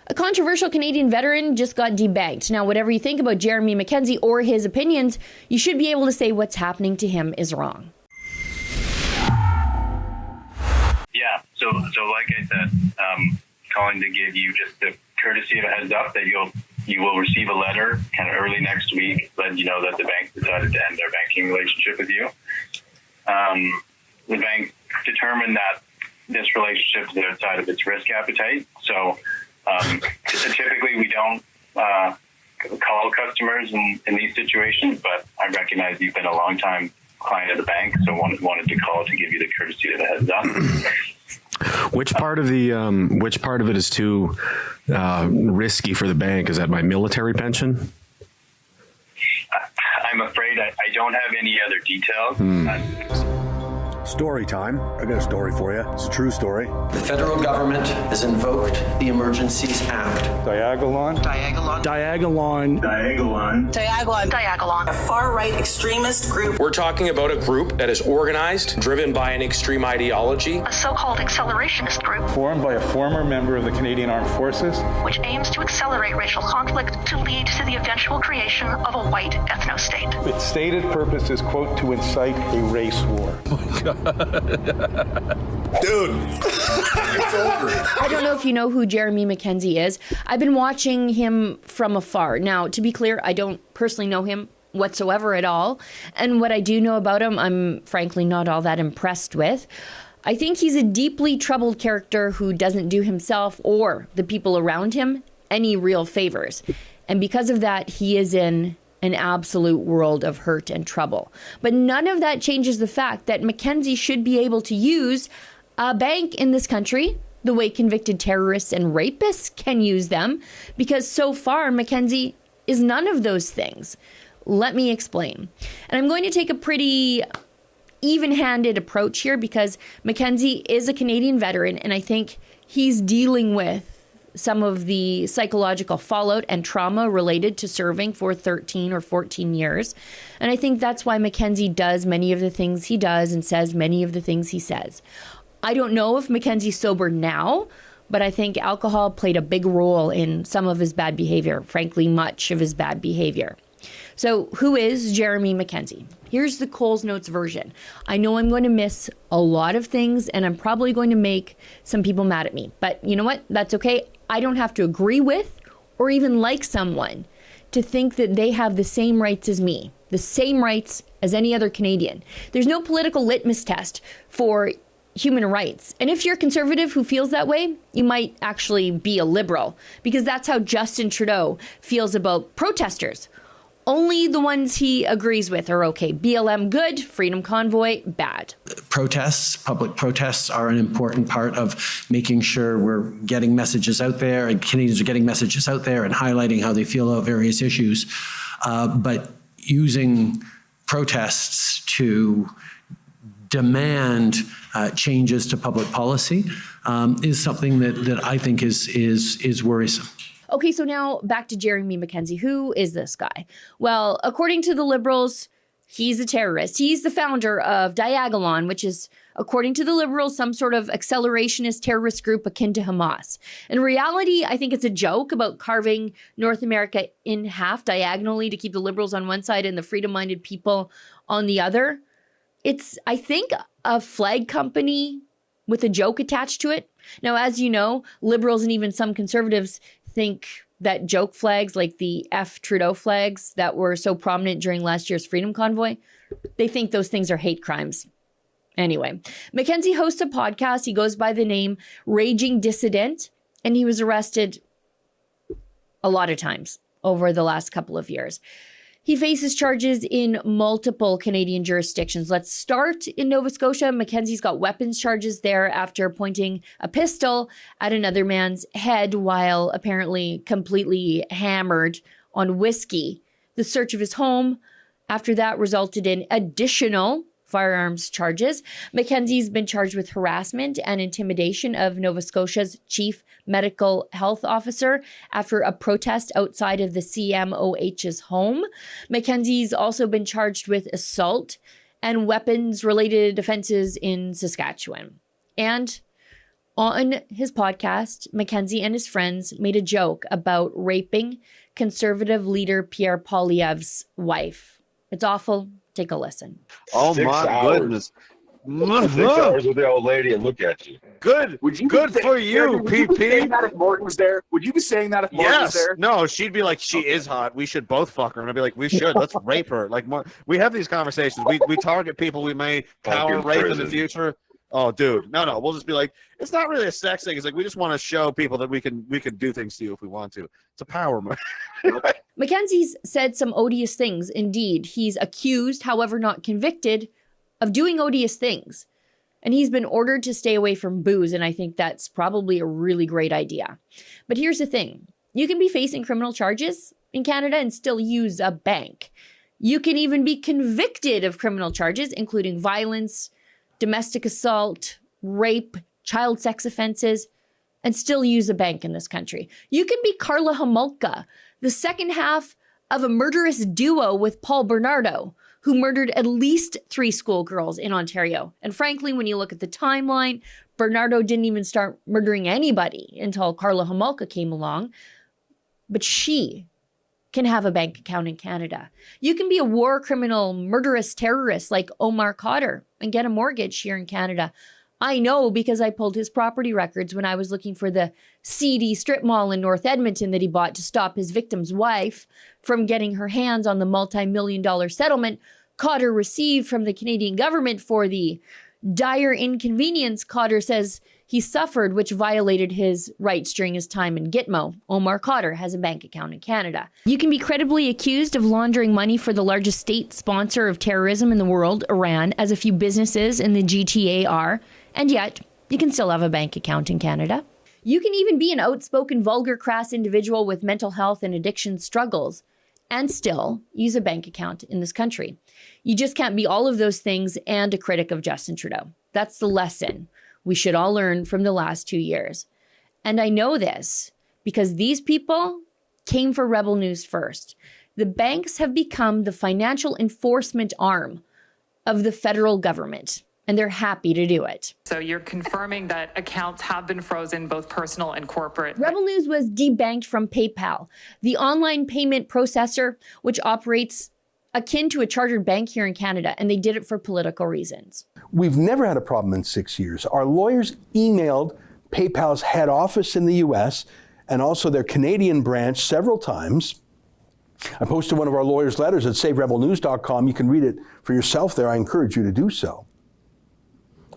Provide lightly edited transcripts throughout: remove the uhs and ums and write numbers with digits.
A controversial Canadian veteran just got debanked. Now, whatever you think about Jeremy MacKenzie or his opinions, you should be able to say what's happening to him is wrong. Yeah, so like I said, calling to give you just the courtesy of a heads up that you will receive a letter kind of early next week letting you know that the bank decided to end their banking relationship with you. The bank determined that this relationship is outside of its risk appetite. So typically we don't call customers in these situations, but I recognize you've been a long time client of the bank, so wanted to call to give you the courtesy of the heads up. Which part of it is too risky for the bank? Is that my military pension? I'm afraid I don't have any other details. Story time. I got a story for you. It's a true story. The federal government has invoked the Emergencies Act. Diagolon. Diagolon. Diagolon. Diagolon. Diagolon. Diagolon. A far-right extremist group. We're talking about a group that is organized, driven by an extreme ideology. A so-called accelerationist group. Formed by a former member of the Canadian Armed Forces. Which aims to accelerate racial conflict to lead to the eventual creation of a white ethno-state. Its stated purpose is, quote, to incite a race war. Oh my God. Dude, it's over. I don't know if you know who Jeremy MacKenzie is. I've been watching him from afar. Now, to be clear, I don't personally know him whatsoever at all. And what I do know about him, I'm frankly not all that impressed with. I think he's a deeply troubled character who doesn't do himself or the people around him any real favors. And because of that, he is in an absolute world of hurt and trouble. But none of that changes the fact that MacKenzie should be able to use a bank in this country the way convicted terrorists and rapists can use them, because so far MacKenzie is none of those things. Let me explain. And I'm going to take a pretty even-handed approach here because MacKenzie is a Canadian veteran, and I think he's dealing with some of the psychological fallout and trauma related to serving for 13 or 14 years. And I think that's why MacKenzie does many of the things he does and says many of the things he says. I don't know if MacKenzie's sober now, but I think alcohol played a big role in some of his bad behavior, frankly, much of his bad behavior. So who is Jeremy MacKenzie? Here's the Coles Notes version. I know I'm going to miss a lot of things, and I'm probably going to make some people mad at me. But you know what? That's okay. I don't have to agree with or even like someone to think that they have the same rights as me, the same rights as any other Canadian. There's no political litmus test for human rights. And if you're a conservative who feels that way, you might actually be a liberal, because that's how Justin Trudeau feels about protesters. Only the ones he agrees with are okay. BLM good, Freedom Convoy bad. Protests, public protests are an important part of making sure we're getting messages out there and Canadians are getting messages out there and highlighting how they feel about various issues. But using protests to demand changes to public policy is something that I think is worrisome. Okay, so now back to Jeremy MacKenzie. Who is this guy? Well, according to the Liberals, he's a terrorist. He's the founder of Diagolon, which is, according to the Liberals, some sort of accelerationist terrorist group akin to Hamas. In reality, I think it's a joke about carving North America in half diagonally to keep the Liberals on one side and the freedom-minded people on the other. It's, I think, a flag company with a joke attached to it. Now, as you know, Liberals and even some Conservatives think that joke flags, like the F Trudeau flags that were so prominent during last year's Freedom Convoy, they think those things are hate crimes. Anyway, MacKenzie hosts a podcast. He goes by the name Raging Dissident, and he was arrested a lot of times over the last couple of years. He faces charges in multiple Canadian jurisdictions. Let's start in Nova Scotia. MacKenzie's got weapons charges there after pointing a pistol at another man's head while apparently completely hammered on whiskey. The search of his home after that resulted in additional firearms charges. MacKenzie's been charged with harassment and intimidation of Nova Scotia's chief medical health officer after a protest outside of the CMOH's home. MacKenzie's also been charged with assault and weapons-related offenses in Saskatchewan. And On his podcast, MacKenzie and his friends made a joke about raping conservative leader Pierre Poilievre's wife. It's awful. Take a listen. Oh, 6 my hours. goodness. 6 hours with the old lady and look at you. Good. Good for you, Would you be saying PP. that if Morgan was there? Would you be saying that if Morgan was Yes. there? No, she'd be like, she is hot. We should both fuck her. And I'd be like, we should. Let's rape her. Like, more. We have these conversations. We target people we may power Fucking rape in the prison. future. Oh, dude. No. We'll just be like, it's not really a sex thing. It's like, we just want to show people that we can do things to you if we want to. It's a power move. MacKenzie's said some odious things. Indeed, he's accused, however not convicted, of doing odious things. And he's been ordered to stay away from booze, and I think that's probably a really great idea. But here's the thing. You can be facing criminal charges in Canada and still use a bank. You can even be convicted of criminal charges, including violence, domestic assault, rape, child sex offenses, and still use a bank in this country. You can be Karla Homolka, the second half of a murderous duo with Paul Bernardo, who murdered at least 3 schoolgirls in Ontario. And frankly, when you look at the timeline, Bernardo didn't even start murdering anybody until Karla Homolka came along. But she can have a bank account in Canada. You can be a war criminal, murderous terrorist like Omar Khadr and get a mortgage here in Canada. I know because I pulled his property records when I was looking for the seedy strip mall in North Edmonton that he bought to stop his victim's wife from getting her hands on the multi-million-dollar settlement Khadr received from the Canadian government for the dire inconvenience Khadr says he suffered, which violated his rights during his time in Gitmo. Omar Khadr has a bank account in Canada. You can be credibly accused of laundering money for the largest state sponsor of terrorism in the world, Iran, as a few businesses in the GTA are, and yet you can still have a bank account in Canada. You can even be an outspoken, vulgar, crass individual with mental health and addiction struggles and still use a bank account in this country. You just can't be all of those things and a critic of Justin Trudeau. That's the lesson we should all learn from the last 2 years. And I know this because these people came for Rebel News first. The banks have become the financial enforcement arm of the federal government, and they're happy to do it. So you're confirming that accounts have been frozen, both personal and corporate. Rebel News was debanked from PayPal, the online payment processor, which operates akin to a chartered bank here in Canada, and they did it for political reasons. We've never had a problem in 6 years. Our lawyers emailed PayPal's head office in the US and also their Canadian branch several times. I posted one of our lawyers' letters at saverebelnews.com. You can read it for yourself there. I encourage you to do so.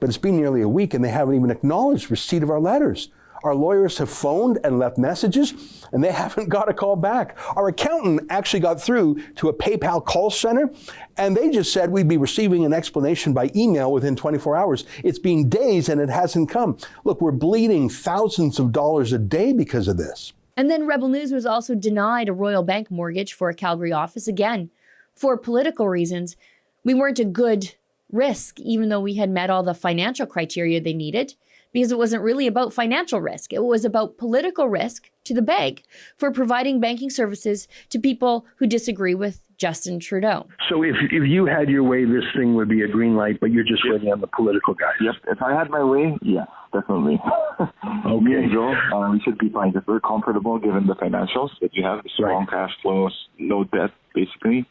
But it's been nearly a week and they haven't even acknowledged receipt of our letters. Our lawyers have phoned and left messages, and they haven't got a call back. Our accountant actually got through to a PayPal call center, and they just said we'd be receiving an explanation by email within 24 hours. It's been days, and it hasn't come. Look, we're bleeding thousands of dollars a day because of this. And then Rebel News was also denied a Royal Bank mortgage for a Calgary office, again, for political reasons. We weren't a good risk, even though we had met all the financial criteria they needed, because it wasn't really about financial risk. It was about political risk to the bank for providing banking services to people who disagree with Justin Trudeau. So if you had your way, this thing would be a green light, but you're just waiting on the political guys. Yep. If I had my way, yes, definitely. Okay. Me and Joe, we should be fine. If we're comfortable given the financials that you have, the strong cash flows, no debt, basically,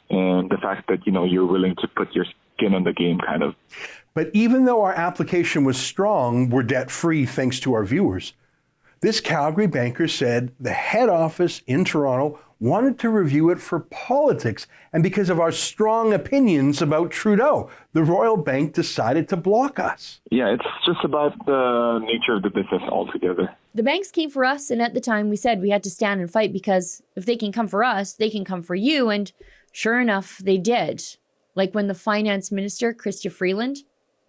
and the fact that, you're willing to put your skin on the game, kind of. But even though our application was strong, we're debt-free thanks to our viewers. This Calgary banker said the head office in Toronto wanted to review it for politics, and because of our strong opinions about Trudeau, the Royal Bank decided to block us. Yeah, it's just about the nature of the business altogether. The banks came for us, and at the time we said we had to stand and fight because if they can come for us, they can come for you, and sure enough, they did. Like when the finance minister, Chrystia Freeland,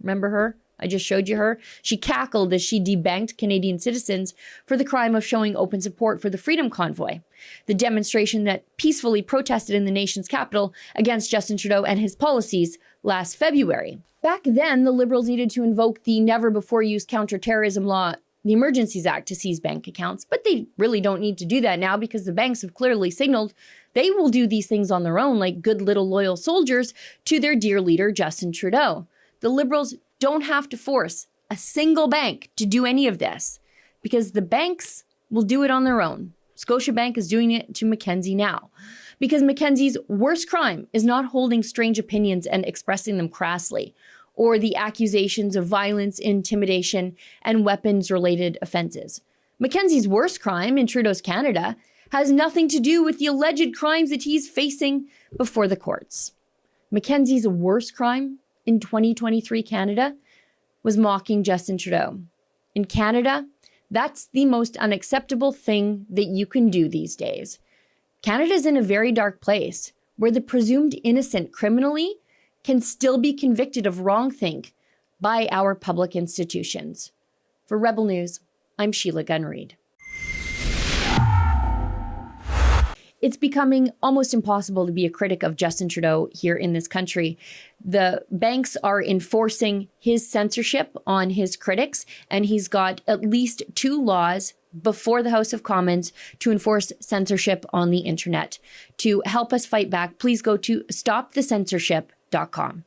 remember her? I just showed you her. She cackled as she debanked Canadian citizens for the crime of showing open support for the Freedom Convoy, the demonstration that peacefully protested in the nation's capital against Justin Trudeau and his policies last February. Back then, the Liberals needed to invoke the never-before-used counterterrorism law, the Emergencies Act, to seize bank accounts, but they really don't need to do that now because the banks have clearly signaled they will do these things on their own like good little loyal soldiers to their dear leader, Justin Trudeau. The Liberals don't have to force a single bank to do any of this because the banks will do it on their own. Scotiabank is doing it to MacKenzie now because MacKenzie's worst crime is not holding strange opinions and expressing them crassly, or the accusations of violence, intimidation, and weapons-related offenses. MacKenzie's worst crime in Trudeau's Canada has nothing to do with the alleged crimes that he's facing before the courts. MacKenzie's worst crime in 2023 Canada was mocking Justin Trudeau. In Canada, that's the most unacceptable thing that you can do these days. Canada's in a very dark place where the presumed innocent criminally can still be convicted of wrongthink by our public institutions. For Rebel News, I'm Sheila Gunn Reid. It's becoming almost impossible to be a critic of Justin Trudeau here in this country. The banks are enforcing his censorship on his critics, and he's got at least 2 laws before the House of Commons to enforce censorship on the internet. To help us fight back, please go to stopthecensorship.com.